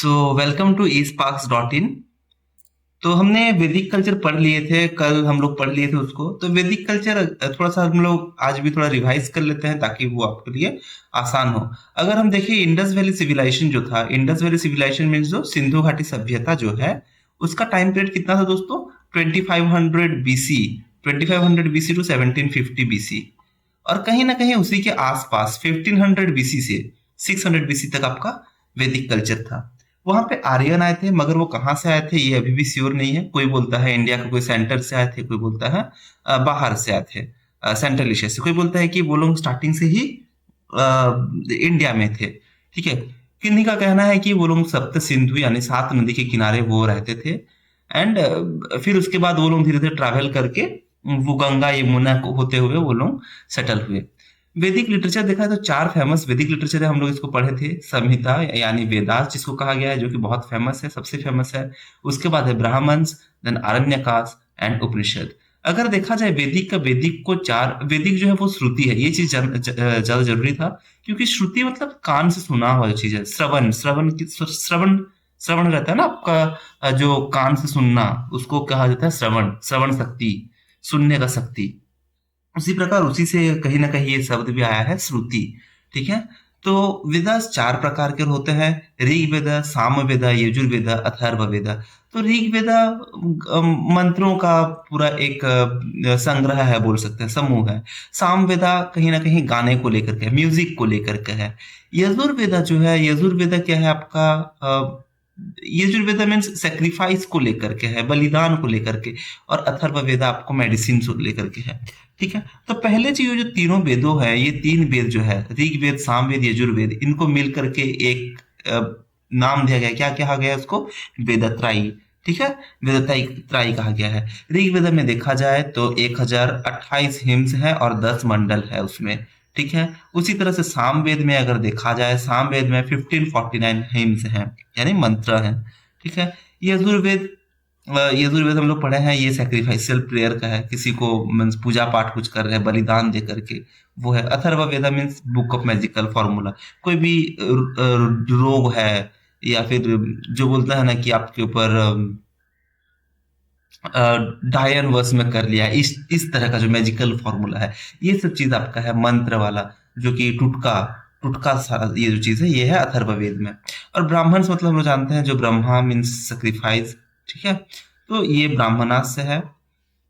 So welcome to eSparks.in। तो हमने वैदिक कल्चर पढ़ लिए थे, कल हम लोग पढ़ लिए थे उसको। तो वैदिक कल्चर थोड़ा सा हम लोग आज भी थोड़ा रिवाइज कर लेते हैं ताकि वो आपके लिए आसान हो। अगर हम देखें इंडस वैली सिविलाइजेशन जो था, इंडस वैली सिविलाइजेशन मीन्स जो सिंधु घाटी सभ्यता जो है, उसका टाइम पीरियड कितना था दोस्तों? 2500 बीसी, 2500 बीसी टू 1750 बीसी। और कहीं ना कहीं उसी के आसपास 1500 बीसी से 600 बीसी तक आपका वैदिक कल्चर था। वहां पे आर्यन आए थे, मगर वो कहाँ से आए थे ये अभी भी श्योर नहीं है। कोई बोलता है इंडिया का कोई सेंटर से आए थे, कोई बोलता है बाहर से आए थे, सेंट्रल एशिया से। कोई बोलता है कि वो लोग स्टार्टिंग से ही इंडिया में थे। ठीक है। किन्हीं का कहना है कि वो लोग सप्त सिंधु यानी 7 नदी के किनारे वो रहते थे। एंड फिर उसके बाद वो लोग धीरे धीरे ट्रैवल करके वो गंगा यमुना को होते हुए वो लोग सेटल हुए। वैदिक लिटरेचर देखा है तो 4 फेमस वैदिक लिटरेचर है, हम लोग इसको पढ़े थे। संहिता यानी वेदास जिसको कहा गया है, जो कि बहुत फेमस है, सबसे फेमस है। उसके बाद है ब्राह्मण्स, देन आरण्यकास एंड उपनिषद। अगर देखा जाए वैदिक का, वैदिक को 4 वैदिक जो है वो श्रुति है। ये चीज ज्यादा जरूरी था, क्योंकि श्रुति मतलब कान से सुना हुआ चीज है। श्रवण श्रवण की श्रवण श्रवण रहता है ना आपका, जो कान से सुनना, उसको कहा जाता है श्रवण, श्रवण शक्ति, सुनने का शक्ति। उसी प्रकार उसी से कहीं ना कहीं ये शब्द भी आया है श्रुति। ठीक है। तो वेदास 4 प्रकार के होते हैं: ऋग वेद, साम वेद, यजुर्वेद, अथर्व वेद। तो ऋग वेद मंत्रों का पूरा एक संग्रह है, बोल सकते हैं, समूह है। साम वेदा कहीं ना कहीं गाने को लेकर के, म्यूजिक को लेकर के है। यजुर्वेदा जो है, यजुर्वेदा क्या है आपका? यजुर्वेदा मीन्स सेक्रीफाइस को लेकर के है, बलिदान को लेकर के। और अथर्व वेदा आपको मेडिसिन को लेकर के है। ठीक है। तो पहले जो ये जो तीनों वेदों है, ये 3 वेद जो है, ऋग्वेद, सामवेद, यजुर्वेद, इनको मिल करके एक नाम दिया गया। क्या कहा गया उसको? वेदत्राई। ठीक है। वेदत्राई त्राई कहा गया है। ऋग्वेद में देखा जाए तो 1028 हिम्स है और 10 मंडल है उसमें। ठीक है। उसी तरह से सामवेद में अगर देखा जाए, सामवेद में 1549 हिम्स हैं, यानी मंत्र हैं। ठीक है। यजुर्वेद, यजुर्वेद हम लोग पढ़े हैं, ये सेक्रीफाइशियल प्रेयर का है, किसी को मीन्स पूजा पाठ कुछ कर रहे हैं, बलिदान दे करके, वो है। Atharva Veda means book of magical formula. कोई भी रोग है, या फिर जो बोलता है ना कि आपके ऊपर डायन वर्स में कर लिया है, इस तरह का जो मैजिकल फॉर्मूला है, ये सब चीज आपका है मंत्र वाला, जो कि टुटका टुटका सारा ये जो चीज है, ये है अथर्ववेद में। और ब्राह्मण मतलब हम लोग जानते हैं, जो ब्रह्मा मीन्स सेक्रीफाइस। ठीक है। तो ये ब्राह्मणास से है।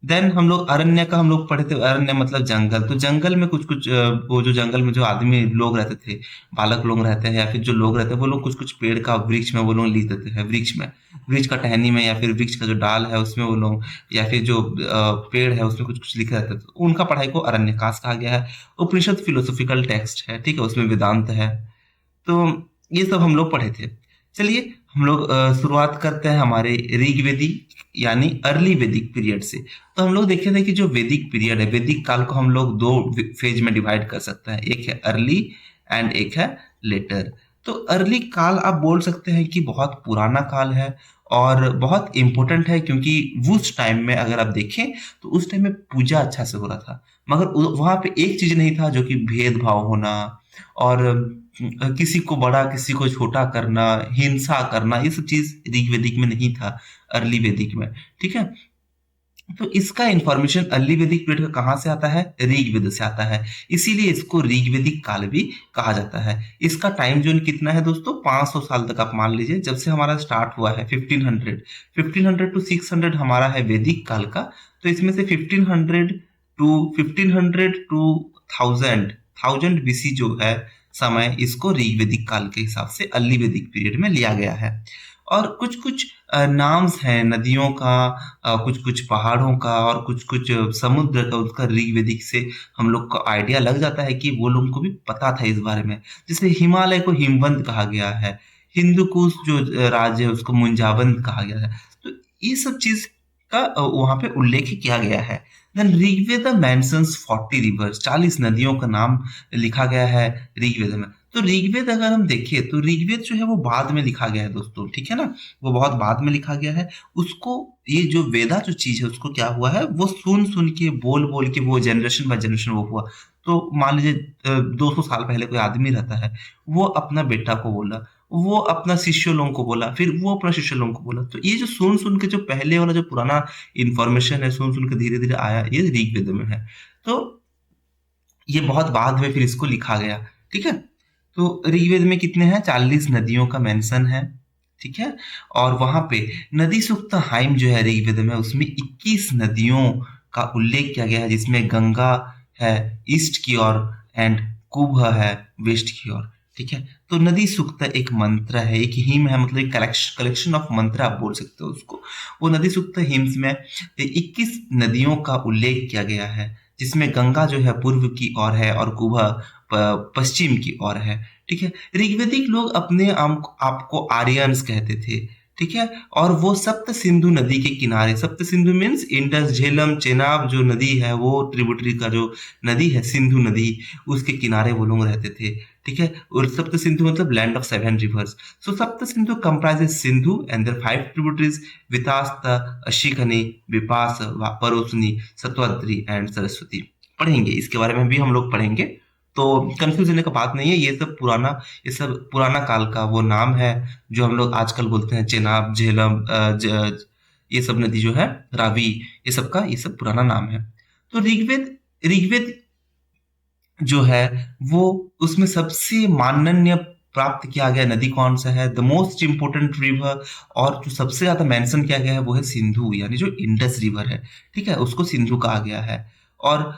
देन हम लोग अरण्य का हम लोग पढ़े थे। अरण्य मतलब जंगल। तो जंगल में कुछ कुछ वो जो जंगल में जो आदमी लोग रहते थे, बालक लोग रहते हैं, या फिर जो लोग रहते हैं, वो लोग कुछ कुछ पेड़ का वृक्ष में वो लोग लिख देते हैं। वृक्ष में, वृक्ष का टहनी में, या फिर वृक्ष का जो डाल है उसमें वो लोग, या फिर जो पेड़ है उसमें कुछ कुछ लिखे रहते थे। तो उनका पढ़ाई को अरण्यकाश कहा गया है। उपनिषद फिलोसॉफिकल टेक्स्ट है। ठीक है। उसमें वेदांत है। तो ये सब हम लोग पढ़े थे। चलिए हम लोग शुरुआत करते हैं हमारे ऋग्वेदिक यानी अर्ली वैदिक पीरियड से। तो हम लोग देखे थे कि जो वैदिक पीरियड है, वैदिक काल को हम लोग 2 फेज में डिवाइड कर सकते हैं। एक है अर्ली एंड एक है लेटर। तो अर्ली काल आप बोल सकते हैं कि बहुत पुराना काल है और बहुत इंपॉर्टेंट है, क्योंकि उस टाइम में अगर आप देखें तो उस टाइम में पूजा अच्छा से हो रहा था। मगर वहां पे एक चीज नहीं था, जो कि भेदभाव होना, और किसी को बड़ा किसी को छोटा करना, हिंसा करना, ये सब चीज ऋग्वेदिक में नहीं था, अर्ली वैदिक में। ठीक है। तो इसका इंफॉर्मेशन अर्ली वैदिक पीरियड का कहाँ से आता है? ऋग्वेद से आता है। इसीलिए इसको ऋग्वेदिक काल भी कहा जाता है। इसका टाइम जोन कितना है दोस्तों? 500 साल तक आप मान लीजिए, जब से हमारा स्टार्ट हुआ है 1500 टू 600 हमारा है वैदिक काल का। तो इसमें से 1500 टू 1000 बीसी जो है समय, इसको ऋग्वेदिक काल के हिसाब से अर्ली वैदिक पीरियड में लिया गया है। और कुछ कुछ नाम्स हैं नदियों का, कुछ कुछ पहाड़ों का, और कुछ कुछ समुद्र का, उसका ऋग्वेदिक से हम लोग को आइडिया लग जाता है कि वो लोगों को भी पता था इस बारे में। जैसे हिमालय को हिमवंत कहा गया है, हिंदू कुश जो राज्य है उसको मुंजावंत कहा गया है। तो ये सब चीज का वहां पे उल्लेख किया गया है। देन ऋग्वेद मेंशंस 40 रिवर्स, 40 नदियों का नाम लिखा गया है ऋग्वेद में। तो ऋग्वेद अगर हम देखें तो ऋग्वेद जो है वो बाद में लिखा गया है दोस्तों। ठीक है ना, वो बहुत बाद में लिखा गया है। उसको ये जो वेदा जो चीज है उसको क्या हुआ है, वो सुन सुन के, बोल बोल के, वो जनरेशन बाय जनरेशन वो हुआ। तो मान लीजिए 200 साल पहले कोई आदमी रहता है, वो अपना बेटा को बोला, वो अपना शिष्यों लोगों को बोला, फिर वो अपना शिष्य लोगों को बोला। तो ये जो सुन के जो पहले वाला जो पुराना इंफॉर्मेशन है, सुन के धीरे धीरे आया, ये ऋग्वेद में है। तो ये बहुत बाद में फिर इसको लिखा गया। ठीक है, तो ऋग्वेद में कितने हैं, 40 नदियों का मेंशन है। ठीक है, और वहां पे नदी सूक्त हाइम जो है ऋग्वेद में, उसमें 21 नदियों का उल्लेख किया गया है, जिसमें गंगा है ईस्ट की ओर एंड कुंभ है वेस्ट की ओर। ठीक है, तो नदी सूक्त एक मंत्र है, एक हिम है, मतलब एक कलेक्शन ऑफ मंत्र आप बोल सकते हो उसको। वो नदी सूक्त हिम्स में 21 नदियों का उल्लेख किया गया है, जिसमें गंगा जो है पूर्व की ओर है और कुंभ पश्चिम की ओर है। ठीक है, ऋग्वेदिक लोग अपने आपको आर्यंस कहते थे। ठीक है, और वो सप्त सिंधु नदी के किनारे, सप्त सिंधु मीन्स इंडस, झेलम, चेनाब जो नदी है, वो ट्रिब्यूटरी का जो नदी है सिंधु नदी, उसके किनारे वो लोग रहते थे। ठीक है, और सप्त सिंधु मतलब land of 7 rivers. So Sapta Sindhu comprises Sindhu and their 5 tributaries, Vitasta, Asikni, Vipas, Parushni, Satvadri and Saraswati. पढ़ेंगे इसके बारे में भी हम लोग पढ़ेंगे, तो कंफ्यूज होने का बात नहीं है। ये सब पुराना काल का वो नाम है जो हम लोग आजकल बोलते हैं चेनाब, झेलम, ये सब नदी जो है, रावी, ये सब पुराना नाम है। तो ऋग्वेद ऋग्वेद जो है वो, उसमें सबसे मानन्य प्राप्त किया गया नदी कौन सा है, द मोस्ट इंपोर्टेंट रिवर, और जो सबसे ज्यादा मेंशन किया गया है वो है सिंधु, यानी जो इंडस रिवर है। ठीक है, उसको सिंधु कहा गया है। और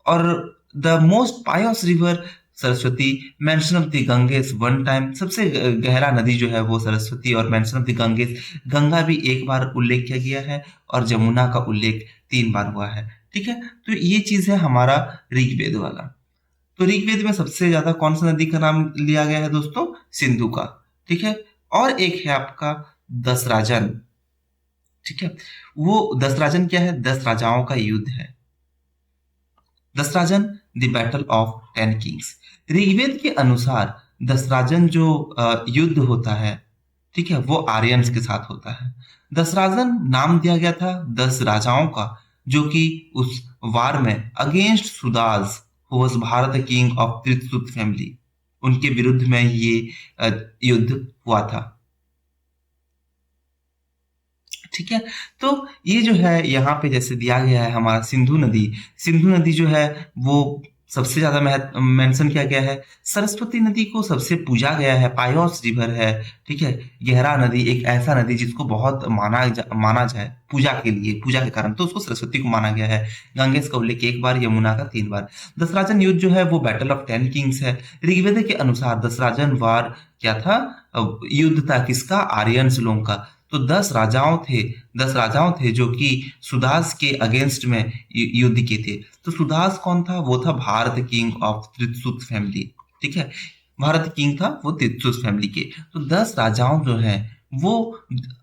और the most pious river Saraswati, mention of the Ganges one time, सबसे गहरा नदी जो है वो सरस्वती, और mention of the Ganges, Ganga भी एक बार उल्लेख किया गया है, और जमुना का उल्लेख 3 बार हुआ है। ठीक है, तो ये चीज है हमारा ऋग्वेद वाला। तो ऋग्वेद में सबसे ज्यादा कौन सा नदी का नाम लिया गया है दोस्तों, सिंधु का। ठीक है, और एक है आपका दसराजन। ठीक है, वो दसराजन क्या है, 10 राजाओं का युद्ध है। Dasarajan the battle of 10 kings. Rigveda के अनुसार दसराजन जो युद्ध होता है, ठीक है, वो आर्यंस के साथ होता है। दसराजन नाम दिया गया था 10 राजाओं का, जो कि उस वार में against Sudas, who was Bharat king of Trishut family, उनके विरुद्ध में ये युद्ध हुआ था। ठीक है, तो ये जो है यहाँ पे जैसे दिया गया है हमारा सिंधु नदी जो है वो सबसे ज्यादा मेंशन किया गया है। सरस्वती नदी को सबसे पूजा गया है, पायोस रिवर है। ठीक है, गहरा नदी, एक ऐसा नदी जिसको बहुत माना जाए पूजा के लिए, पूजा के कारण, तो उसको सरस्वती को माना गया है। गंगेश का उल्लेख 1 बार, यमुना का 3 बार। दसराजन युद्ध जो है वो बैटल ऑफ 10 किंग्स है। ऋग्वेद के अनुसार दसराजन वार क्या था, युद्ध था किसका, आर्यंस लोगों का। तो 10 राजाओं थे जो कि सुदास के अगेंस्ट में युद्ध किए थे। तो सुदास कौन था, वो था Bharat king of Trishut family. ठीक है, भारत किंग था वो त्रिशूत फैमिली के। तो 10 राजाओं जो हैं वो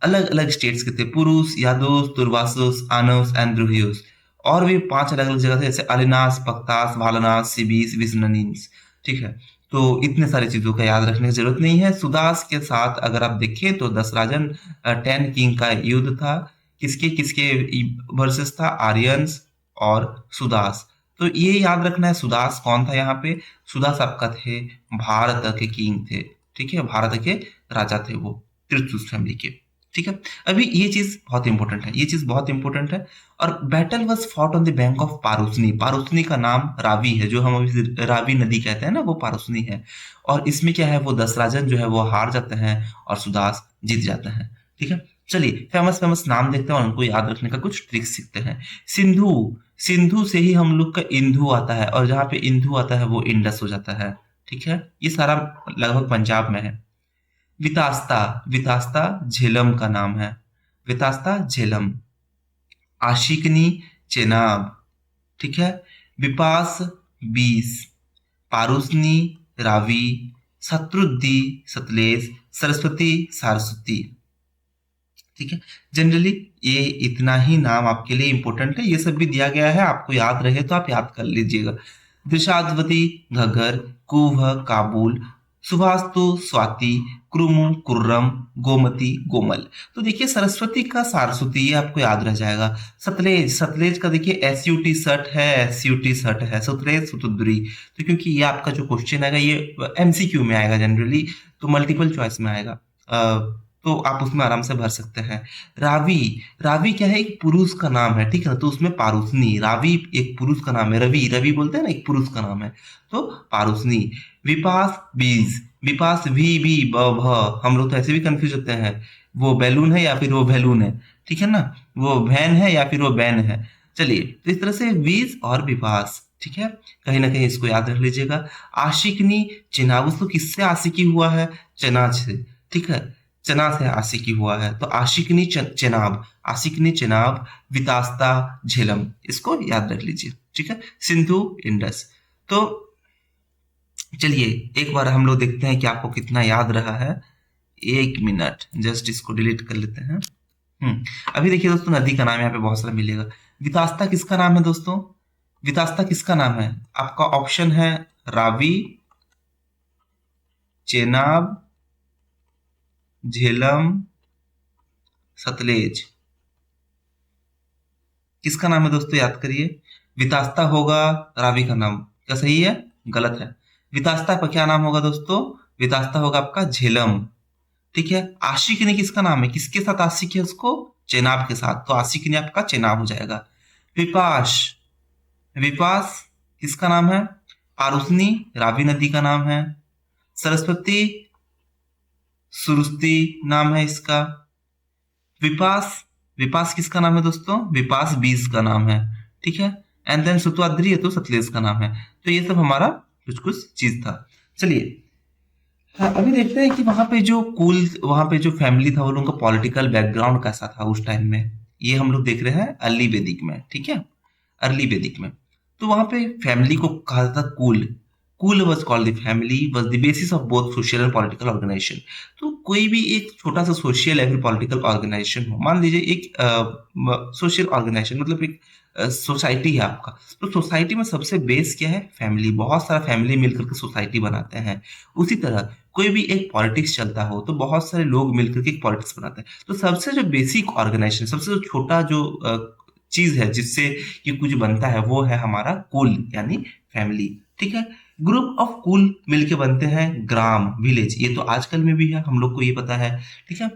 अलग अलग स्टेट्स के थे, पुरुष, यादुस, तुर्वासुस, आनस एंड द्रुहियुस। और भी 5 अलग अलग जगह थे, जैसे अलिनास, पक्तास, भालनास, सिबिस, विस्ननीस। ठीक है, तो इतने सारी चीजों का याद रखने की जरूरत नहीं है। सुदास के साथ अगर आप देखें तो दसराजन 10 किंग का युद्ध था। किसके किसके वर्सेस था, आर्यंस और सुदास। तो ये याद रखना है, सुदास कौन था यहाँ पे, सुदास आपका थे भारत के किंग थे। ठीक है, भारत के राजा थे वो, त्रिशूत फैमिली के। ठीक है, अभी ये चीज बहुत इंपॉर्टेंट है, ये चीज बहुत इंपॉर्टेंट है। और battle was fought on the bank of Parushni. Parushni का नाम रावी है, जो हम अभी रावी नदी कहते हैं ना, वो पारुसनी है। और इसमें क्या है, वो दसराजन जो है वो हार जाते हैं और सुदास जीत जाते हैं। ठीक है, चलिए फेमस फेमस नाम देखते हैं और उनको याद रखने का कुछ ट्रिक्स सीखते हैं। सिंधु, सिंधु से ही हम लोग का इंधु आता है, और जहाँ पे इंधु आता है वो इंडस हो जाता है। ठीक है, ये सारा लगभग पंजाब में है। वितास्ता, वितास्ता झेलम का नाम है, वितास्ता झेलम। आशिकनी चेनाब। ठीक है, विपास 20, पारुसनी रावी, शत्रुद्दी सतलेज, सरस्वती सारस्वती। ठीक है, जनरली ये इतना ही नाम आपके लिए इंपॉर्टेंट है, ये सब भी दिया गया है, आपको याद रहे तो आप याद कर लीजिएगा। दृशाद्वती घग्गर, कुभ काबुल, सुभास्तु, स्वाति, क्रुमु, कुर्रम, गोमती, गोमल। तो देखिए सरस्वती का सारस्वती, ये आपको याद रह जाएगा। सतलेज, सतलेज का देखिए SUT सट है, SUT सट है, सतलेज सुतुद्री। तो क्योंकि ये आपका जो क्वेश्चन आएगा ये MCQ में आएगा जनरली, तो मल्टीपल चॉइस में आएगा। तो आप उसमें आराम से भर सकते हैं। रावी, रावी क्या है, एक पुरुष का नाम है, ठीक है ना, तो उसमें पारुसनी, रावी एक पुरुष का नाम है, रवि, रवि बोलते हैं ना, एक पुरुष का नाम है, तो पारुसनी। विपास, बीज, विपास, वी बी ब भ, हम लोग तो ऐसे भी कंफ्यूज होते हैं, वो बैलून है या फिर वो बैलून है, ठीक है ना, वो वैन है या फिर वो बैन है। चलिए, तो इस तरह से वीज और विपास, ठीक है, कहीं ना कहीं इसको याद रख लीजिएगा। आशिकनी, चिनाब, उसको किससे आशिकी हुआ है, चना से, ठीक है, चना से आशिकी हुआ है, तो आशिकनी चेनाब, आशिकनी चेनाब, वितास्ता झेलम, इसको याद रख लीजिए, ठीक है। सिंधु, इंडस। तो चलिए एक बार हम लोग देखते हैं कि आपको कितना याद रहा है। 1 मिनट, जस्ट इसको डिलीट कर लेते हैं। अभी देखिए दोस्तों, नदी का नाम यहाँ पे बहुत सारा मिलेगा। वितास्ता किसका नाम है दोस्तों, वितास्ता किसका नाम है, आपका ऑप्शन है रावी, चेनाब, झेलम, सतलेज। किसका नाम है दोस्तों, याद करिए। वितास्ता होगा रावी का नाम, क्या सही है, गलत है। वितास्ता का क्या नाम होगा दोस्तों, वितास्ता होगा आपका झेलम, ठीक है। आशिकनी किसका नाम है, किसके साथ आशिक है उसको, चेनाब के साथ, तो आशिकनी आपका चेनाब हो जाएगा। विपाश, विपास किसका नाम है, पारुसनी, रावी नदी का नाम है। सरस्वती, सुरुस्ती नाम है इसका। विपास, विपास किसका नाम है दोस्तों, विपास बीज का नाम है, ठीक है। एंड देन सुतवाद्री है तो सतलेज का नाम है। तो ये सब हमारा कुछ कुछ चीज था। चलिए, हाँ, अभी देखते हैं कि वहां पे जो फैमिली था वो लोगों का पॉलिटिकल बैकग्राउंड कैसा था उस टाइम में। ये हम लोग देख रहे हैं अर्ली वैदिक में, ठीक है, अर्ली वैदिक में। तो वहां पे फैमिली को कहा जाता था कुल। Kul was called the family was the basis of both social and political organization. तो कोई भी एक छोटा सा सोशल या फिर पॉलिटिकल ऑर्गेनाइजेशन हो, मान लीजिए एक सोशल ऑर्गेनाइजेशन मतलब एक सोसाइटी है आपका, तो सोसाइटी में सबसे बेस क्या है, फैमिली। बहुत सारा फैमिली मिलकर के सोसाइटी बनाते हैं। उसी तरह कोई भी एक पॉलिटिक्स चलता हो तो बहुत सारे लोग मिलकर के एक पॉलिटिक्स बनाते हैं। तो सबसे जो बेसिक ऑर्गेनाइजेशन, सबसे जो छोटा जो चीज है जिससे ये कुछ बनता है, वो है हमारा कुल यानी फैमिली, ठीक है। ग्रुप ऑफ कुल मिलके बनते हैं ग्राम, विलेज। ये तो आजकल में भी है, हम लोग को ये पता है, ठीक है।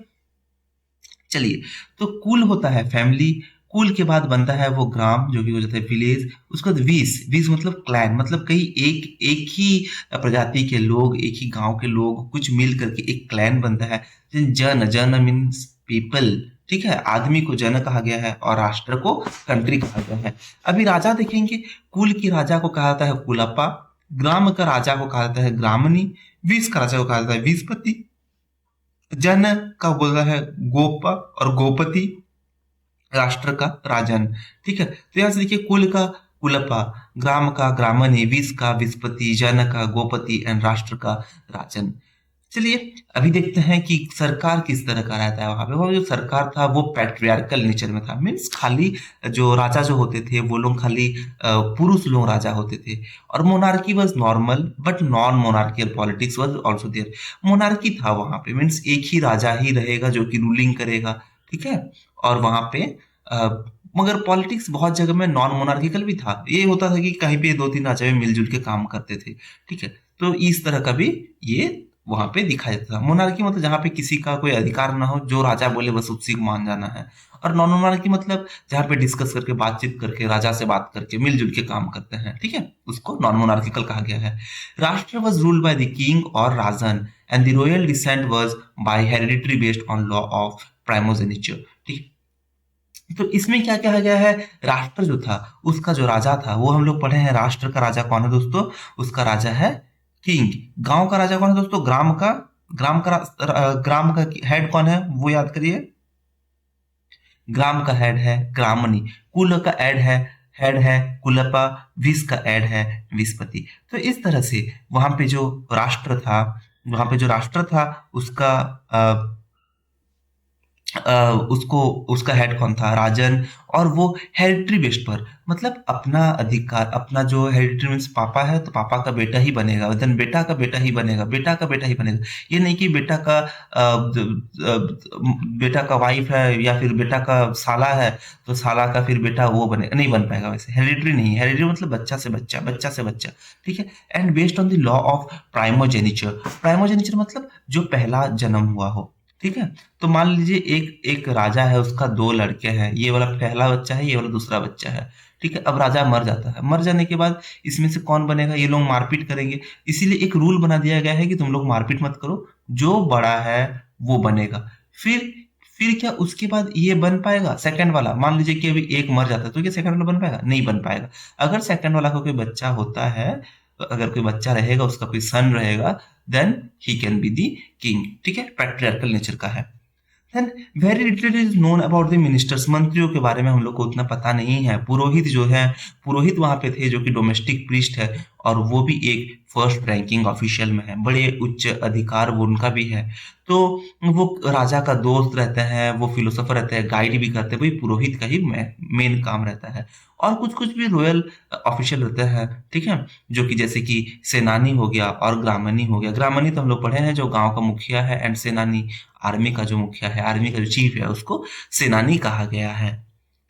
चलिए, तो कुल होता है फैमिली, कुल के बाद बनता है वो ग्राम जो कि हो जाता है विलेज। उसके बाद वीस, वीस मतलब क्लैन, मतलब कई एक एक ही प्रजाति के लोग, एक ही गांव के लोग कुछ मिल करके एक क्लैन बनता है। जन, जन मीन्स पीपल, ठीक है, आदमी को जन कहा गया है और राष्ट्र को कंट्री कहा गया है। अभी राजा देखेंगे, कुल की राजा को कहा जाता है कुलप्पा, ग्राम का राजा को कहा जाता है ग्रामनी, वीस का राजा को कहा जाता है वीसपति, जन का बोला है गोप और गोपति, राष्ट्र का राजन, ठीक है। तो यहां से देखिए, कुल का कुलपा, ग्राम का ग्रामनी, विस का विस्पति, जन का गोपति एंड राष्ट्र का राजन। चलिए, अभी देखते हैं कि सरकार किस तरह का रहता है वहां पे। वो जो सरकार था वो पैट्रियार्कल नेचर में था, मीन्स खाली जो राजा जो होते थे वो लोग खाली पुरुष लोग राजा होते थे। और monarchy was normal but non monarchial politics was also there. Monarchy था वहां पे, मीन्स एक ही राजा ही रहेगा जो कि रूलिंग करेगा, ठीक है। और वहां पे मगर पॉलिटिक्स बहुत जगह में नॉन मोनार्किकल भी था। ये होता था कि कहीं पे दो तीन राजा मिलजुल के काम करते थे, ठीक है। तो इस तरह का भी ये वहां पे दिखाया जाता था। मोनार्की मतलब जहाँ पे किसी का कोई अधिकार ना हो, जो राजा बोले बस उसी को मान जाना है। और नॉन मोनार्की मतलब जहाँ पे डिस्कस करके, बातचीत करके, राजा से बात करके मिलजुल के काम करते हैं, ठीक है, उसको नॉन मोनार्किकल कहा गया है। Rashtra was ruled by the king और rajan and the royal descent was by hereditary based on law of primogeniture, ठीक। तो इसमें क्या कहा गया है, राष्ट्र जो था उसका जो राजा था वो हम लोग पढ़े हैं। राष्ट्र का राजा कौन है दोस्तों, उसका राजा है किंग। गांव का राजा कौन है दोस्तों, ग्राम का हेड कौन है वो याद करिए, ग्राम का हेड है ग्रामनी। कुल का हेड है कुलपा, विस का हेड है विस्पति। तो इस तरह से वहां पे जो राष्ट्र था, उसका उसको उसका हेड कौन था, राजन। और वो हेरिडिटरी बेस्ड पर, मतलब अपना अधिकार, अपना जो हेरिडिटरी मीन्स पापा है तो पापा का बेटा ही बनेगा, देन बेटा का बेटा ही बनेगा, बेटा का बेटा ही बनेगा। ये नहीं कि बेटा का वाइफ है या फिर बेटा का साला है तो साला का फिर बेटा वो बनेगा, नहीं बन पाएगा। वैसे हेरिडिटरी नहीं है, हेरिडिटरी मतलब बच्चा से बच्चा, बच्चा से बच्चा। ठीक है। And based on the law of primogeniture, primogeniture मतलब जो पहला जन्म हुआ हो। ठीक है। तो मान लीजिए एक एक राजा है, उसका दो लड़के हैं, ये वाला पहला बच्चा है, ये वाला दूसरा बच्चा है। ठीक है। अब राजा मर जाता है, मर जाने के बाद इसमें से कौन बनेगा, ये लोग मारपीट करेंगे। इसीलिए एक रूल बना दिया गया है कि तुम लोग मारपीट मत करो, जो बड़ा है वो बनेगा। फिर फिर क्या उसके बाद ये बन पाएगा सेकंड वाला? मान लीजिए कि अभी एक मर जाता है तो क्या सेकंड वाला बन पाएगा? नहीं बन पाएगा। अगर सेकंड वाला को कोई बच्चा होता है, अगर कोई बच्चा रहेगा, उसका कोई सन रहेगा, then he can be the king. ठीक है। पैट्रियार्कल नेचर का है। Then very little is known about the ministers, मंत्रियों के बारे में हम लोग को उतना पता नहीं है। पुरोहित जो है, पुरोहित वहां पे थे जो कि डोमेस्टिक प्रीस्ट है, और वो भी एक फर्स्ट रैंकिंग ऑफिशियल में है, बड़े उच्च अधिकार वो उनका भी है। तो वो राजा का दोस्त रहते हैं, वो फिलोसोफर रहते हैं, गाइड भी करते हैं, वही पुरोहित का ही मेन काम रहता है। और कुछ कुछ भी रॉयल ऑफिशियल रहते हैं। ठीक है। जो कि जैसे कि सेनानी हो गया और ग्रामनी हो गया। ग्रामनी तो हम लोग पढ़े हैं, जो गांव का मुखिया है, एंड सेनानी आर्मी का जो मुखिया है, आर्मी का जो चीफ है, उसको सेनानी कहा गया है।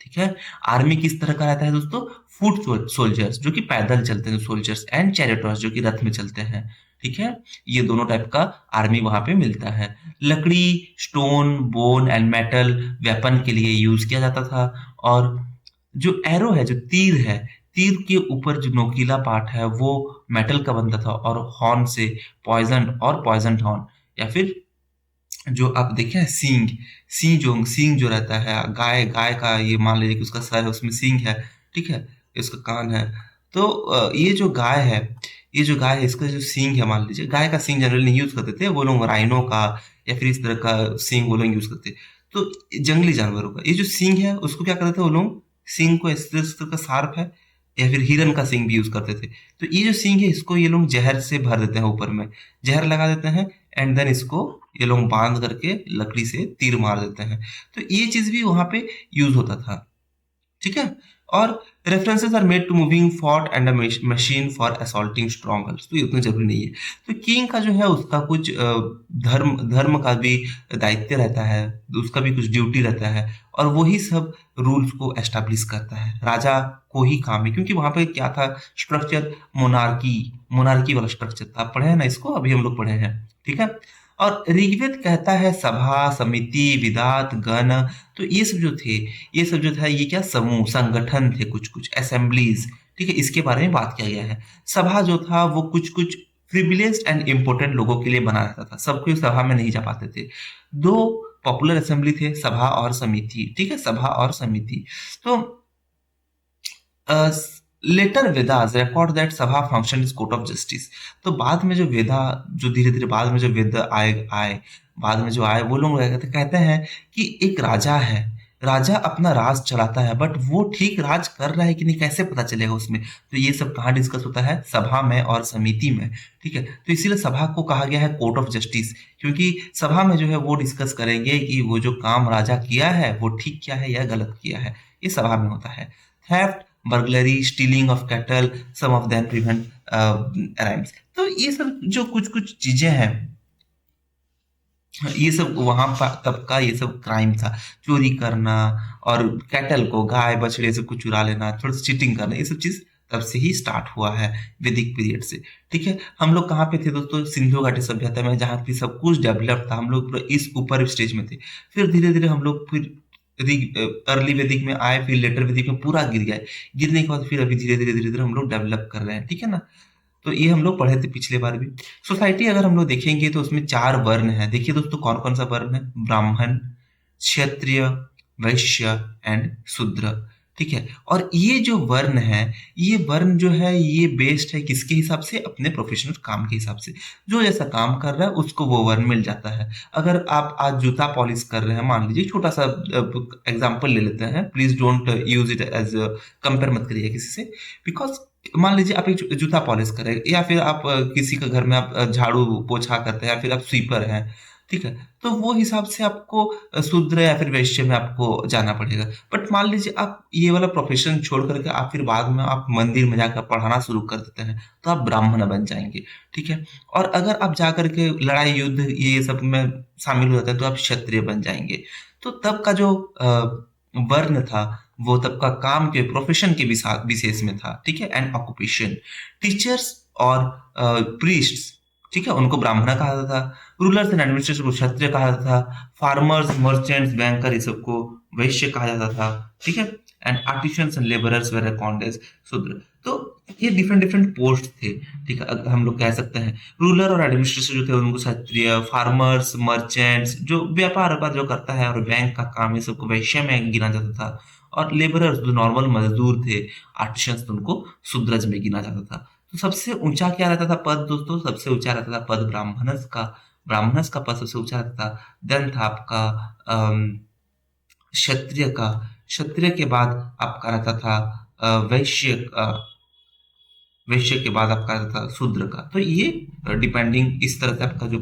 ठीक है। आर्मी किस तरह का रहता है दोस्तों? फुट सोल्जर्स जो कि पैदल चलते हैं सोल्जर्स, एंड चैरियटर्स जो कि रथ में चलते हैं। ठीक है। ये दोनों टाइप का आर्मी वहां पे मिलता है। लकड़ी, stone, bone and metal weapon के लिए यूज किया जाता था। और जो एरो है, जो तीर है, तीर के ऊपर जो नोकीला पार्ट है वो मेटल का बनता था, और हॉर्न से पॉइजन और पॉइजन हॉर्न, या फिर जो आप देखे हैं सींग, सींग जो रहता है, गाय गाय का, ये मान लीजिए कि उसका सर है, उसमें सींग है। ठीक है। इसका कान है। तो ये जो गाय है, ये जो गाय है, इसका जो सींग है, मान लीजिए गाय का सींग जनरली नहीं यूज करते थे वो लोग, राइनो का या फिर इस तरह का सींग वो लोग यूज करते। तो जंगली जानवरों का ये जो सींग है, उसको क्या करते थे वो लोग, सींग को इस तरह का शार्प है, या फिर हिरन का सींग भी यूज करते थे। तो ये जो सींग है, इसको ये लोग जहर से भर देते हैं, ऊपर में जहर लगा देते हैं, एंड देन इसको ये लोग बांध करके लकड़ी से तीर मार देते हैं। तो ये चीज भी वहां पे यूज होता था। ठीक है। और references are made to moving fort and a machine for assaulting strongholds, तो ये उतना जरूरी नहीं है। तो किंग का जो है उसका कुछ धर्म धर्म का भी दायित्व रहता है, उसका भी कुछ ड्यूटी रहता है, और वही सब रूल्स को एस्टैब्लिश करता है। राजा को ही काम है, क्योंकि वहां पे क्या था स्ट्रक्चर, मोनार्की, मोनार्की वाला स्ट्रक्चर था। पढ़े हैं ना इसको, अभी हम लोग पढ़े हैं। ठीक है। और ऋग्वेद कहता है सभा, समिति, विदात, गण, तो ये सब जो थे, ये सब जो था, ये क्या समूह संगठन थे, कुछ कुछ असेंबलीज। ठीक है। इसके बारे में बात किया गया है। सभा जो था वो कुछ कुछ प्रिविलेज्ड एंड इम्पोर्टेंट लोगों के लिए बना रहता था, सब कोई सभा में नहीं जा पाते थे। दो पॉपुलर असेंबली थे, सभा और समिति। ठीक है। सभा और समिति। तो लेटर वेदास रिकॉर्ड दैट सभा function is court of justice. तो बाद में जो वेदा, जो धीरे धीरे बाद में जो वेद आए आए बाद में जो आए, वो लोग कहते हैं कि एक राजा है, राजा अपना राज चलाता है, बट वो ठीक राज कर रहा है कि नहीं कैसे पता चलेगा उसमें? तो ये सब कहाँ डिस्कस होता है? सभा में और समिति में। ठीक है। तो इसीलिए सभा को कहा गया है कोर्ट ऑफ जस्टिस, क्योंकि सभा में जो है वो डिस्कस करेंगे कि वो जो काम राजा किया है वो ठीक किया है या गलत किया है। ये सभा में होता है। Theft, burglary, stealing of cattle, some of them prevent crimes. तो ये सब जो कुछ कुछ चीजें हैं, ये सब वहां तब का ये सब क्राइम था। चोरी करना, और कैटल को, गाय बछड़े से कुछ चुरा लेना, थोड़ा सा चीटिंग करना, ये सब चीज तब से ही स्टार्ट हुआ है, वैदिक पीरियड से। ठीक है। हम लोग कहाँ पे थे दोस्तों? सिंधु घाटी सभ्यता में, जहाँ पे सब कुछ डेवलप था, हम लोग पूरा इस ऊपर स्टेज में थे। फिर धीरे धीरे हम लोग फिर अर्ली वैदिक में आए, फिर लेटर वैदिक में पूरा गिर गए। गिरने के बाद फिर अभी धीरे धीरे धीरे धीरे हम लोग डेवलप कर रहे हैं। ठीक है ना। तो ये हम लोग पढ़े थे पिछले बार भी। सोसाइटी अगर हम लोग देखेंगे तो उसमें 4 वर्ण है। देखिए दोस्तों कौन कौन सा वर्ण है? ब्राह्मण, क्षत्रिय, वैश्य एंड शूद्र। ठीक है। और ये जो वर्ण है, ये वर्ण जो है ये बेस्ड है किसके हिसाब से? अपने प्रोफेशनल काम के हिसाब से। जो जैसा काम कर रहा है उसको वो वर्ण मिल जाता है। अगर आप आज जूता पॉलिश कर रहे हैं, मान लीजिए छोटा सा एग्जांपल ले लेते हैं, please don't use it as, compare मत करिए किसी से। बिकॉज मान लीजिए आप एक जूता पॉलिश कर रहे हैं, या फिर आप किसी का घर में आप झाड़ू पोछा करते हैं, या फिर आप स्वीपर हैं। ठीक है, तो वो हिसाब से आपको शूद्र या फिर वैश्य में आपको जाना पड़ेगा। बट मान लीजिए आप ये वाला प्रोफेशन छोड़ करके आप फिर बाद में आप मंदिर में जाकर पढ़ाना शुरू कर देते हैं, तो आप ब्राह्मण बन जाएंगे। ठीक है, और अगर आप जा करके लड़ाई युद्ध ये सब में शामिल हो जाते हैं तो आप क्षत्रिय बन जाएंगे। तो तब का जो वर्ण था वो तब का काम के प्रोफेशन के विशेष में था। ठीक है, एंड ऑक्यूपेशन, टीचर्स और प्रीस्ट्स, ठीक है, उनको ब्राह्मण कहा जाता था। रूलर्स एंड एडमिनिस्ट्रेटर को क्षत्रिय कहा जाता था। फार्मर्स, मर्चेंट्स, बैंकर, ये सबको वैश्य कहा जाता था। ठीक है, and artisans and labourers were accounted शूद्र। तो ये डिफरेंट डिफरेंट पोस्ट थे। ठीक है, हम लोग कह सकते हैं रूलर और एडमिनिस्ट्रेटर जो थे उनको क्षत्रिय, फार्मर्स, मर्चेंट्स जो व्यापार व्यापार जो करता है और बैंक का काम, ये सबको वैश्य में गिना जाता था। और लेबरर्स जो नॉर्मल मजदूर थे, आर्टिशियंस, उनको शूद्रज में गिना जाता था। तो सबसे ऊंचा क्या रहता था पद दोस्तों? सबसे ऊंचा रहता था पद ब्राह्मणस का। ब्राह्मणस का पद सबसे ऊंचा रहता था। देन था आपका क्षत्रिय का। क्षत्रिय के बाद आपका रहता था वैश्य का। वैश्य के बाद आपका रहता था शूद्र का। तो ये डिपेंडिंग इस तरह से आपका जो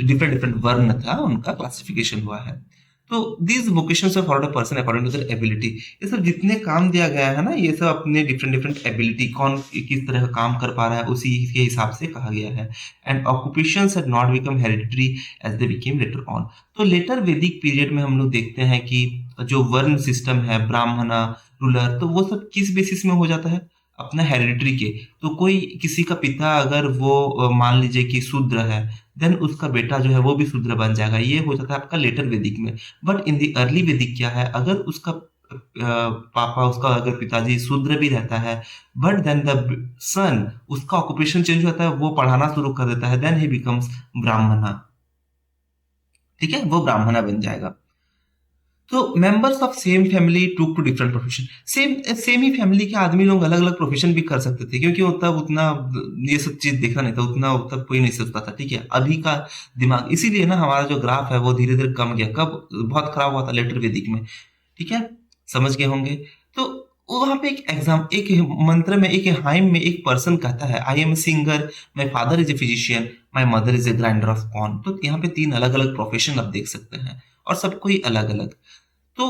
डिफरेंट डिफरेंट वर्ण था उनका क्लासिफिकेशन हुआ है। तो these vocations of for person according to their ability, ये सब जितने काम दिया गया है ना, ये सब अपने डिफरेंट डिफरेंट एबिलिटी, कौन किस तरह का काम कर पा रहा है उसी के हिसाब से कहा गया है। And occupations had not become hereditary as they became later on. तो लेटर वैदिक पीरियड में हम लोग देखते हैं कि जो वर्ण सिस्टम है, ब्राह्मणा, रूलर, तो वो सब किस बेसिस में हो जाता है? अपना हेरिडिटरी के। तो कोई किसी का पिता अगर वो मान लीजिए कि शूद्र है, देन उसका बेटा जो है वो भी शूद्र बन जाएगा। ये हो जाता है आपका लेटर वैदिक में। बट इन दी अर्ली वैदिक क्या है, अगर उसका पापा, उसका अगर पिताजी शूद्र भी रहता है, बट देन द सन, उसका ऑक्यूपेशन चेंज होता है, वो पढ़ाना शुरू कर देता है, देन ही बिकम्स ब्राह्मणा। ठीक है, वो ब्राह्मणा बन जाएगा। तो members of same family took to different profession. Same same ही फैमिली के आदमी लोग अलग अलग प्रोफेशन भी कर सकते थे, क्योंकि वो तब उतना ये सब चीज देखा नहीं था, उतना तब कोई नहीं सोचता था। ठीक है, अभी का दिमाग, इसीलिए ना हमारा जो ग्राफ है वो धीरे धीरे कम गया। कब बहुत खराब हुआ था? लेटर वैदिक में। ठीक है, समझ गए होंगे। तो वहां पे एक एग्जाम, एक मंत्र में, एक हाइम में एक पर्सन कहता है, I am singer, my father is a physician, my mother is a grinder of corn. तो यहाँ पे तीन अलग अलग प्रोफेशन आप देख सकते हैं, और सबको ही अलग अलग। तो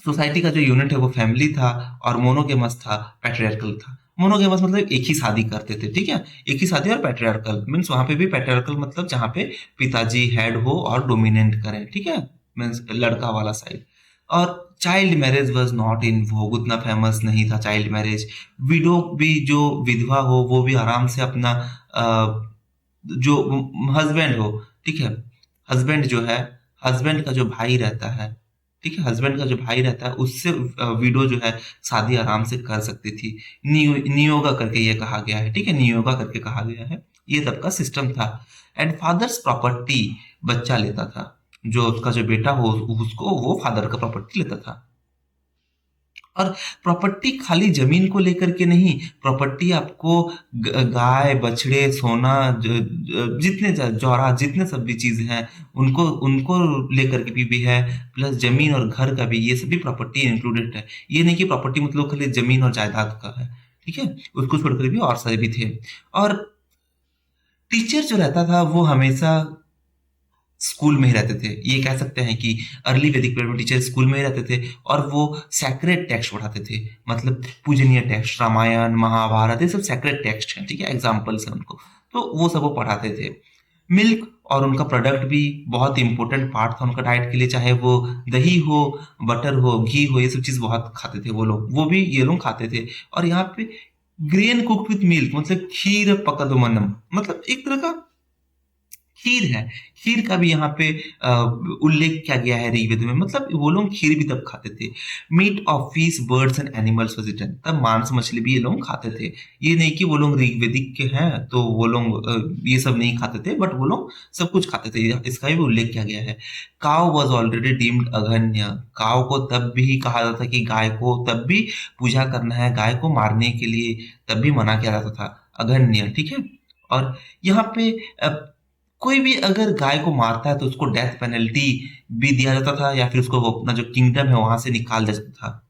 सोसाइटी का जो यूनिट है वो फैमिली था, और मोनोगेमस था, पैट्रियार्कल था। मोनोगेमस मतलब एक ही शादी करते थे। ठीक है, एक ही शादी। और पैट्रियार्कल मीन्स वहां पे भी पैट्रियार्कल मतलब जहाँ पे पिताजी हेड हो और डोमिनेट करें। ठीक है, मीन्स लड़का वाला साइड। और child marriage was not in vogue, उतना फेमस नहीं था चाइल्ड मैरिज। विडो भी, जो विधवा हो, वो भी आराम से अपना जो हस्बैंड हो, ठीक है, हस्बैंड जो है, हस्बैंड का जो भाई रहता है, ठीक है, हस्बैंड का जो भाई रहता है उससे विडो जो है शादी आराम से कर सकती थी। नियोगा करके ये कहा गया है। ठीक है, नियोगा करके कहा गया है। ये तब का सिस्टम था। एंड फादर्स प्रॉपर्टी बच्चा लेता था, जो उसका जो बेटा हो उसको वो फादर का प्रॉपर्टी लेता था। और प्रॉपर्टी खाली जमीन को लेकर के नहीं, प्रॉपर्टी आपको गाय, बछड़े, सोना, जितने जौहरात, जितने सब भी चीजें हैं उनको उनको लेकर के भी है। प्लस जमीन और घर का भी, ये सभी प्रॉपर्टी इंक्लूडेड है। ये नहीं कि प्रॉपर्टी मतलब खाली जमीन और जायदाद का है। ठीक है, उसको छोड़कर भी और सारे भी थे। और टीचर जो रहता था वो हमेशा स्कूल में ही रहते थे। ये कह सकते हैं कि अर्ली वैदिक पीरियड में टीचर स्कूल में ही रहते थे, और वो सैक्रेड टेक्स्ट पढ़ाते थे, मतलब पूजनीय टेक्स्ट, रामायण, महाभारत, ये सब सैक्रेड टेक्स्ट हैं। ठीक है, एग्जाम्पल्स हैं उनको, तो वो सब वो पढ़ाते थे। मिल्क और उनका प्रोडक्ट भी बहुत इंपॉर्टेंट पार्ट था उनका डाइट के लिए, चाहे वो दही हो, बटर हो, घी हो, ये सब चीज बहुत खाते थे वो लोग, वो भी ये लोग खाते थे। और यहाँ पे ग्रेन कुक्ड विथ मिल्क, मतलब खीर पकदमनम, मतलब एक तरह का खीर है। खीर का भी यहाँ पे उल्लेख किया गया है ऋग्वेद में, मतलब वो लोग खीर भी तब खाते थे। Meat of fish, birds and animals was eaten, तब मांस मछली भी ये लोग खाते थे। ये नहीं कि वो लोग ऋग्वेदिक के हैं तो वो लोग ये सब नहीं खाते थे, बट वो लोग सब कुछ खाते थे, इसका भी उल्लेख किया गया है। काव वॉज ऑलरेडी डीम्ड अघन्य, काव को तब भी कहा जाता था कि गाय को तब भी पूजा करना है, गाय को मारने के लिए तब भी मना किया जाता था, अघन्य। ठीक है, और यहाँ पे कोई भी अगर गाय को मारता है तो उसको डेथ पेनल्टी भी दिया जाता था, या फिर उसको वो अपना जो किंगडम है वहां से निकाल दिया जाता था।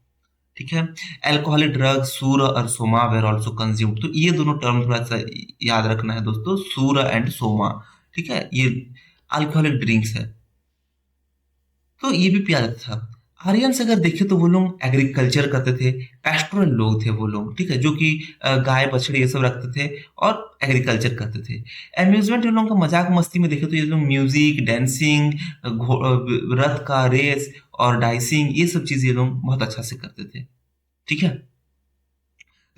ठीक है, एल्कोहलिक ड्रग सूर और सोमा वेर ऑल्सो कंज्यूम्ड। तो ये दोनों टर्म थोड़ा सा याद रखना है दोस्तों, सूर एंड सोमा। ठीक है, ये अल्कोहलिक ड्रिंक्स है, तो ये भी पिया जाता था। आर्यंस अगर देखें तो वो लोग एग्रीकल्चर करते थे, पैस्टोरल लोग थे वो लोग, ठीक है, जो कि गाय बछड़े ये सब रखते थे और एग्रीकल्चर करते थे। अम्यूजमेंट इन लोगों का मजाक मस्ती में देखे तो ये लोग म्यूजिक, डांसिंग, रथ का रेस और डाइसिंग, ये सब चीजें ये लोग बहुत अच्छा से करते थे, ठीक है।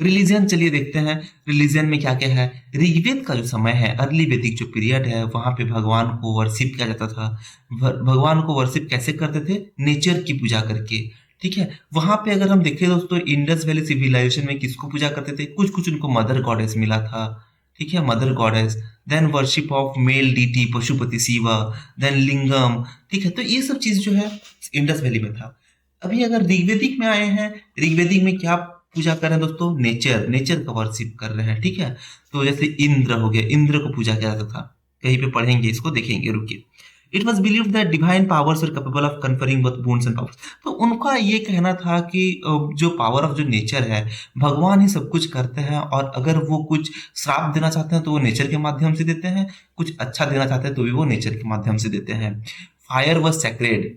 रिलीजन चलिए देखते हैं, रिलीजन में क्या क्या है। ऋग्वेद का जो समय है, अर्ली वैदिक जो पीरियड है, वहां पे भगवान को वर्शिप किया जाता था। भगवान को वर्शिप कैसे करते थे? नेचर की पूजा करके, ठीक है। वहां पे अगर हम देखें दोस्तों, इंडस वैली सिविलाइजेशन में किसको पूजा करते थे? कुछ कुछ उनको मदर गॉडेस मिला था, ठीक है, mother goddess. Then worship of male deity Pashupati Shiva, then lingam, ठीक है। तो ये सब चीज जो है इंडस वैली में था। अभी अगर ऋग्वेदिक में आए हैं, ऋग्वेदिक में क्या पूजा कर रहे हैं दोस्तों? नेचर, नेचर का वर्शिप कर रहे हैं, ठीक है। तो जैसे इंद्र हो गया, इंद्र को पूजा किया जाता था, कहीं पे पढ़ेंगे इसको, देखेंगे, रुकिए। It was believe that divine powers are capable of conferring both boons and powers. तो उनका ये कहना था कि जो पावर ऑफ जो नेचर है, भगवान ही सब कुछ करते हैं, और अगर वो कुछ श्राप देना चाहते हैं तो वो नेचर के माध्यम से देते हैं, कुछ अच्छा देना चाहते हैं तो भी वो नेचर के माध्यम से देते हैं। फायर वॉज सेक्रेड,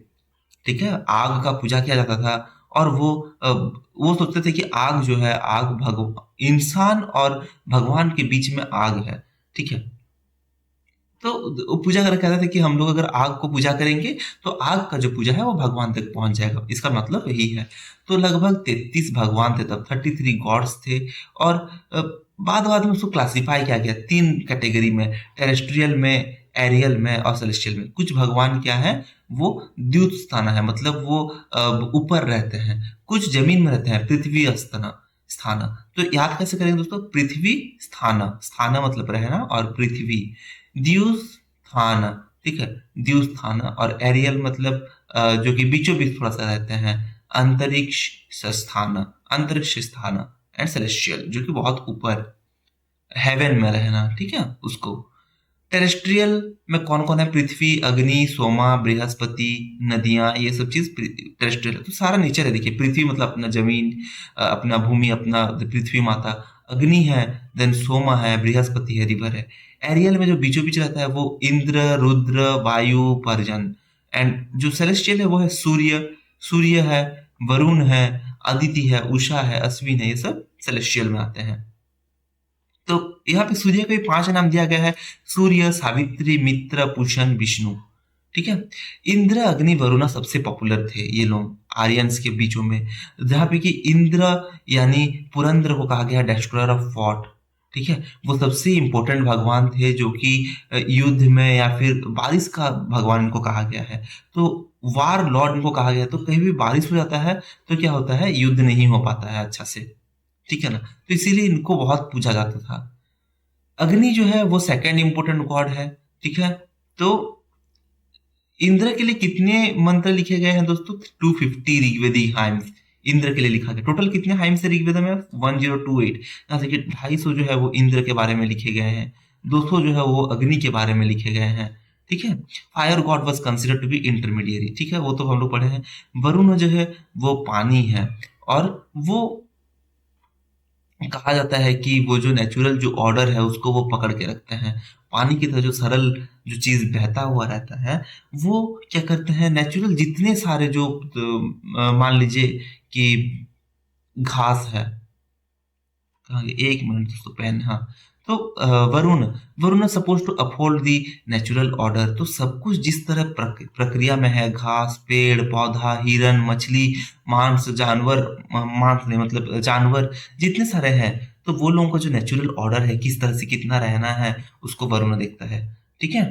ठीक है, आग का पूजा किया जाता था। और वो सोचते थे कि आग जो है, आग इंसान और भगवान के बीच में आग है, ठीक है। तो वो पूजा करके कहते थे कि हम लोग अगर आग को पूजा करेंगे तो आग का जो पूजा है वो भगवान तक पहुंच जाएगा, इसका मतलब यही है। तो लगभग 33 भगवान थे तब, 33 गॉड्स थे। और बाद बाद में उसको क्लासिफाई किया गया 3 कैटेगरी में, टेरेस्ट्रियल में, एरियल में और सेलेस्टियल में। कुछ भगवान क्या है, वो द्युत स्थान है, मतलब वो ऊपर रहते हैं। कुछ जमीन में रहते हैं, पृथ्वी स्थान स्थान। तो याद कैसे करेंगे दोस्तों? पृथ्वी स्थान, स्थान मतलब रहना, और पृथ्वी द्युस्थान, ठीक है, द्युस्थान। और एरियल मतलब जो कि बीचों बीच थोड़ा सा रहते हैं, अंतरिक्ष स्थान, अंतरिक्ष स्थान। एंड सेलेस्टियल जो कि बहुत ऊपर हेवन में रहना, ठीक है, उसको। टेरेस्ट्रियल में कौन कौन है? पृथ्वी, अग्नि, सोमा, बृहस्पति, नदियां, ये सब चीज टेरेस्ट्रियल है। तो सारा नेचर है, देखिए, पृथ्वी मतलब अपना जमीन, अपना भूमि, अपना पृथ्वी माता। अग्नि है, देन सोमा है, बृहस्पति है, रिवर है। एरियल में जो बीचों बीच रहता है वो इंद्र, रुद्र, वायु, पर्जन। एंड जो सेलेस्टियल है वो है सूर्य, सूर्य है, वरुण है, अदिति है, उषा है, अश्विन है, ये सब सेलेस्टियल में आते हैं। तो यहाँ पे सूर्य के 5 नाम दिया गया है, सूर्य, सावित्री, मित्र, पुषण, विष्णु, ठीक है। इंद्र, अग्नि, वरुणा सबसे पॉपुलर थे ये लोग आर्यंस के बीचों में, जहाँ पे कि इंद्र यानी पुरंद्र को कहा गया डिस्ट्रॉयर ऑफ फोर्ट, ठीक है। वो सबसे इंपॉर्टेंट भगवान थे, जो कि युद्ध में या फिर बारिश का भगवान इनको कहा गया है। तो वार लॉर्ड इनको कहा गया है। तो कहीं भी बारिश हो जाता है तो क्या होता है? युद्ध नहीं हो पाता है अच्छा से, ठीक है ना। तो इसीलिए इनको बहुत पूजा जाता था। अग्नि जो है वो सेकंड इंपोर्टेंट गॉड है, ठीक है। तो इंद्र के लिए कितने मंत्र लिखे गए हैं दोस्तों? 250 ऋग्वेदिक हाइम्स इंद्र के लिए लिखा गया। टोटल कितने हाइम्स है ऋग्वेद में? 1028। यहाँ से कि 250 जो है वो इंद्र के बारे में लिखे गए हैं, 200 जो है वो अग्नि के बारे में लिखे गए हैं, ठीक है। Fire god was consider to be intermediary, ठीक है, वो तो हम लोग पढ़े हैं। वरुण जो है वो पानी है, और वो कहा जाता है कि वो जो नेचुरल जो ऑर्डर है उसको वो पकड़ के रखते हैं। पानी की तरह जो सरल जो चीज बहता हुआ रहता है, वो क्या करते हैं? नेचुरल जितने सारे जो मान लीजिए कि घास है, कहाँ गया? एक मिनट दोस्तों, पेन, हाँ। तो Varuna, Varuna suppose to uphold the natural order. तो सब कुछ जिस तरह प्रक्रिया में है, घास, पेड़ पौधा, हिरन, मछली, मांस, जानवर, मांस नहीं मतलब जानवर, जितने सारे हैं, तो वो लोगों का जो नेचुरल ऑर्डर है, किस तरह से कितना रहना है, उसको वरुण देखता है, ठीक है।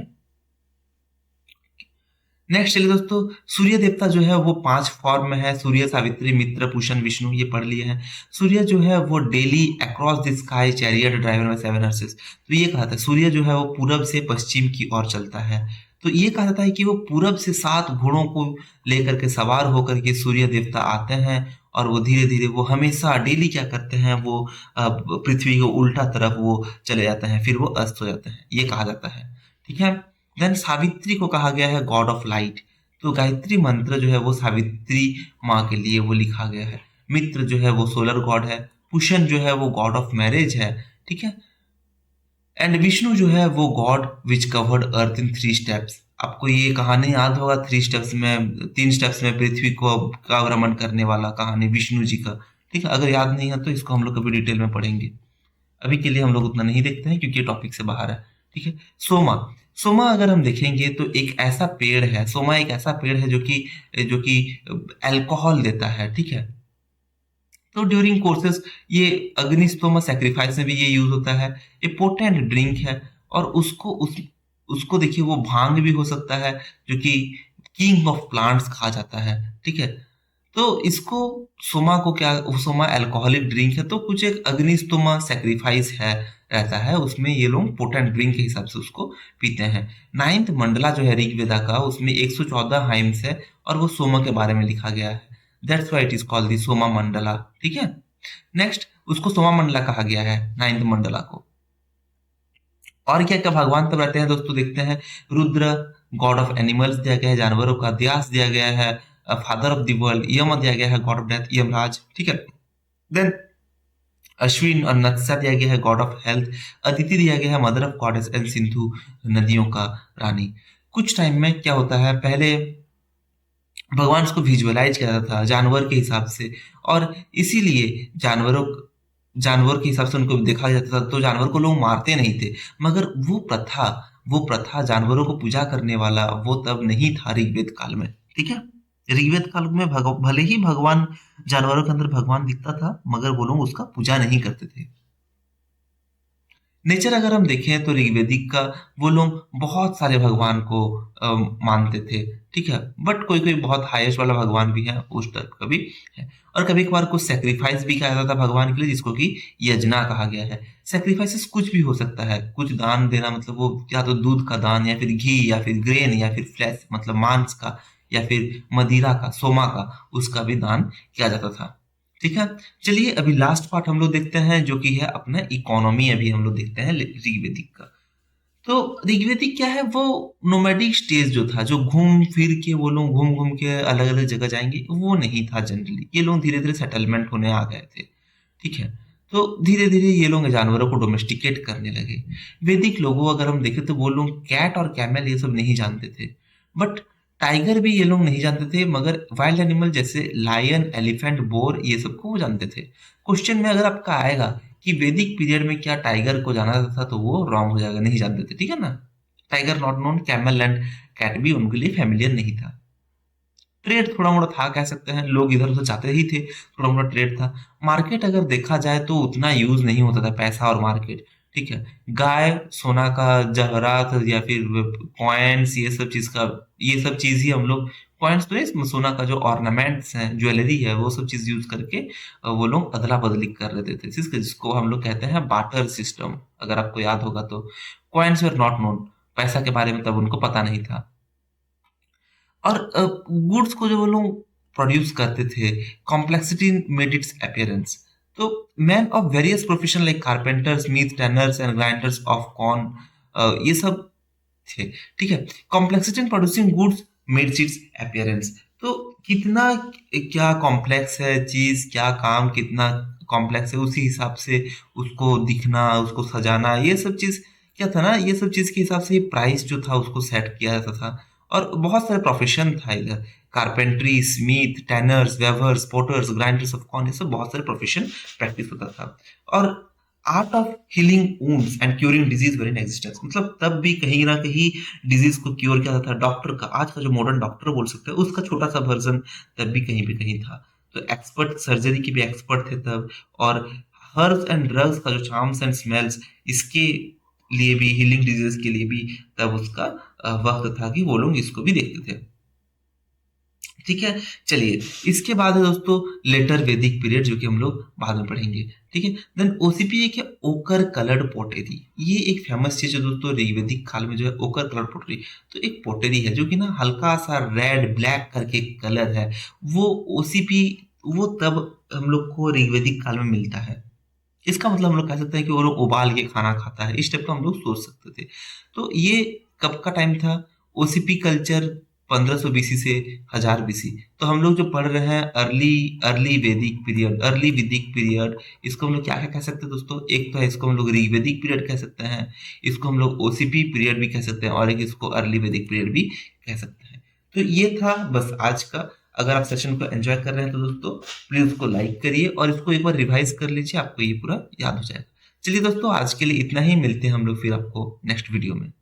नेक्स्ट चलिए दोस्तों, सूर्य देवता जो है वो 5 फॉर्म में है, सूर्य, सावित्री, मित्र, पुषण, विष्णु, ये पढ़ लिए हैं। सूर्य जो है वो daily across the sky chariot driver by 7 horses. तो ये कहा था सूर्य जो है वो पूरब से पश्चिम की ओर चलता है। तो ये कहा जाता है कि वो पूरब से 7 घोड़ों को लेकर के सवार होकर के सूर्य देवता आते हैं, और वो धीरे धीरे वो हमेशा डेली क्या करते हैं, वो पृथ्वी को उल्टा तरफ वो चले जाते हैं, फिर वो अस्त हो जाते हैं, ये कहा जाता है, ठीक है। देन सावित्री को कहा गया है गॉड ऑफ लाइट। तो गायत्री मंत्र जो है वो सावित्री माँ के लिए वो लिखा गया है। मित्र जो है वो सोलर गॉड है। पुषण जो है वो गॉड ऑफ मैरिज है, ठीक है। एंड विष्णु जो है वो God which covered earth in 3 steps. आपको ये कहानी याद होगा, 3 स्टेप्स में, 3 स्टेप्स में पृथ्वी को का भ्रमण करने वाला कहानी विष्णु जी का। ठीक है, अगर याद नहीं है तो इसको हम लोग कभी डिटेल में पढ़ेंगे। अभी के लिए हम लोग उतना नहीं देखते हैं क्योंकि ये टॉपिक से बाहर है। ठीक है। सोमा, सोमा अगर हम देखेंगे तो एक ऐसा पेड़ है, सोमा एक ऐसा पेड़ है जो कि अल्कोहल देता है। ठीक है। तो ड्यूरिंग कोर्सेस ये अग्निस्तोमा सेक्रीफाइस में भी ये यूज होता है। ये पोटेंट ड्रिंक है और उसको देखिए वो भांग भी हो सकता है, जो कि किंग ऑफ प्लांट्स कहा जाता है। ठीक है। तो इसको सोमा को क्या, सोमा अल्कोहलिक ड्रिंक है, तो कुछ एक अग्निस्तोमा सेक्रीफाइस है रहता है, उसमें ये लोग पोटेंट ड्रिंक के हिसाब से उसको पीते हैं। 9th मंडला जो है ऋग्वेदा का, उसमें 114 हाइम्स है और वो सोमा के बारे में लिखा गया है। That's why it is called the Soma Mandla. ठीक है। नेक्स्ट, उसको सोमा मंडला कहा गया है 9th मंडला को। और क्या क्या भगवान तब रहते हैं दोस्तों, देखते हैं। रुद्र गॉड ऑफ एनिमल्स दिया गया है, जानवरों का। व्यास दिया गया है फादर ऑफ द वर्ल्ड। यम दिया गया है गॉड ऑफ डेथ, यमराज। ठीक है। देन अश्विन और नत्सा दिया गया है गॉड ऑफ हेल्थ। अदिति दिया गया है mother of goddess and Sindhu नदियों का रानी। कुछ टाइम में क्या होता है, पहले भगवान उसको विजुअलाइज किया जाता था जानवर के हिसाब से, और इसीलिए जानवर के हिसाब से उनको देखा जाता था, तो जानवर को लोग मारते नहीं थे। मगर वो प्रथा जानवरों को पूजा करने वाला वो तब नहीं था ऋग्वेद काल में। ठीक है। ऋग्वेद काल में भले ही भगवान, जानवरों के अंदर भगवान दिखता था, मगर वो लोग उसका पूजा नहीं करते थे। नेचर अगर हम देखें तो ऋग्वेदिक का, वो लोग बहुत सारे भगवान को मानते थे। ठीक है। बट कोई कोई बहुत हाईएस्ट वाला भगवान भी है उस टाइप का भी है। और कभी कभार कुछ सेक्रीफाइस भी किया जाता था भगवान के लिए, जिसको कि यज्ञा कहा गया है। सेक्रीफाइसेस कुछ भी हो सकता है, कुछ दान देना, मतलब वो या तो दूध का दान, या फिर घी, या फिर ग्रेन, या फिर फ्लैश मतलब मांस का, या फिर मदिरा का, सोमा का, उसका भी दान किया जाता था। ठीक है। चलिए अभी लास्ट पार्ट हम लोग देखते हैं, जो कि है अपना इकोनॉमी। अभी हम लोग देखते हैं ऋग्वेदिक का। तो ऋग्वेदिक क्या है, वो नोमैडिक स्टेज जो था, जो घूम फिर के वो लोग घूम घूम के अलग अलग जगह जाएंगे, वो नहीं था जनरली। ये लोग धीरे धीरे सेटलमेंट होने आ गए थे। ठीक है। तो धीरे धीरे ये लोग जानवरों को डोमेस्टिकेट करने लगे। वैदिक लोगों अगर हम देखें तो वो लोग कैट और कैमल ये सब नहीं जानते थे। बट टाइगर भी ये लोग नहीं जानते थे, मगर वाइल्ड एनिमल जैसे लायन, एलिफेंट, बोर, ये सब को वो जानते थे। क्वेश्चन में अगर आपका आएगा कि वैदिक पीरियड में क्या टाइगर को जाना था, तो वो रॉन्ग हो जाएगा, नहीं जानते थे। ठीक है ना। Tiger not known, camel and cat भी उनके लिए फेमिलियर नहीं था। ट्रेड थोड़ा मोड़ा था कह सकते हैं, लोग इधर उधर जाते ही थे, थोड़ा मोड़ा ट्रेड था। मार्केट अगर देखा जाए तो उतना यूज नहीं होता था, पैसा और मार्केट। ठीक है। गाय, सोना का जवाहरात या फिर कॉइन्स, ये सब चीज ही हम लोग, कॉइन्स तो नहीं, सोना का जो ऑर्नामेंट्स हैं, ज्वेलरी है, वो सब चीज यूज करके वो लोग अदला बदली कर लेते थे, जिसको हम लोग कहते हैं बाटर सिस्टम, अगर आपको याद होगा तो। कॉइन्स वर नॉट नोन, पैसा के बारे में तब उनको पता नहीं था। और गुड्स को जो वो लोग प्रोड्यूस करते थे, कॉम्प्लेक्सिटी मेड इट्स अपीयरेंस। तो man of various profession like carpenter, Smith, Turners and grinders of corn, ये सब थे। ठीक है। Complexity in producing goods made it's appearance. तो कितना क्या कॉम्प्लेक्स है चीज, क्या काम कितना कॉम्प्लेक्स है, उसी हिसाब से उसको दिखना, उसको सजाना, ये सब चीज क्या था ना, ये सब चीज के हिसाब से प्राइस जो था उसको सेट किया जाता था। और बहुत सारे प्रोफेशन था इधर, carpentry, Smith, tanners, weavers, potters, grinders of corn, ये सब बहुत सारे प्रोफेशन प्रैक्टिस होता था। और art of healing wounds and curing disease were in existence, मतलब तब भी कहीं ना कहीं डिजीज को क्योर किया जाता था। डॉक्टर का, आज का जो मॉडर्न डॉक्टर बोल सकते हैं, उसका छोटा सा वर्जन तब भी कहीं पे कहीं था। तो एक्सपर्ट, सर्जरी के भी एक्सपर्ट थे तब। और हर्ब्स एंड ड्रग्स का जो चार्म्स एंड स्मेल्स, इसके लिए भी, हीलिंग डिजीज के लिए भी तब उसका वक्त था कि वो लोग इसको भी देखते थे। ठीक है। चलिए इसके बाद है दोस्तों लेटर वैदिक पीरियड, जो कि हम लोग बाद में पढ़ेंगे। ठीक है। देन ओसीपी एक है ओकर कलर्ड पोटेरी। ये एक फेमस चीज है दोस्तों, ऋग्वेदिक काल में जो है ओकर कलर्ड पोटेरी। तो एक पोटेरी है जो कि ना हल्का सा रेड ब्लैक करके कलर है, वो ओसीपी, वो तब हम लोग को ऋग्वेदिक काल में मिलता है। इसका मतलब हम लोग कह सकते हैं कि वो लोग उबाल के खाना खाता है, इस टाइप का हम लोग सोच सकते थे। तो ये कब का टाइम था, ओसीपी कल्चर 1500 बीसी से 1000 बीसी। तो हम लोग जो पढ़ रहे हैं अर्ली अर्ली वैदिक पीरियड, अर्ली वैदिक पीरियड, इसको हम लोग क्या क्या कह सकते हैं दोस्तों? एक तो है इसको हम लोग ऋग्वैदिक पीरियड कह सकते हैं, इसको हम लोग ओसीपी पीरियड भी कह सकते हैं, और एक इसको अर्ली वैदिक पीरियड भी कह सकते हैं। तो ये था बस आज का। अगर आप सेशन को एंजॉय कर रहे हैं तो दोस्तों प्लीज उसको लाइक करिए और इसको एक बार रिवाइज कर लीजिए, आपको ये पूरा याद हो जाएगा। चलिए दोस्तों, आज के लिए इतना ही, मिलते हैं हम लोग फिर आपको नेक्स्ट वीडियो में।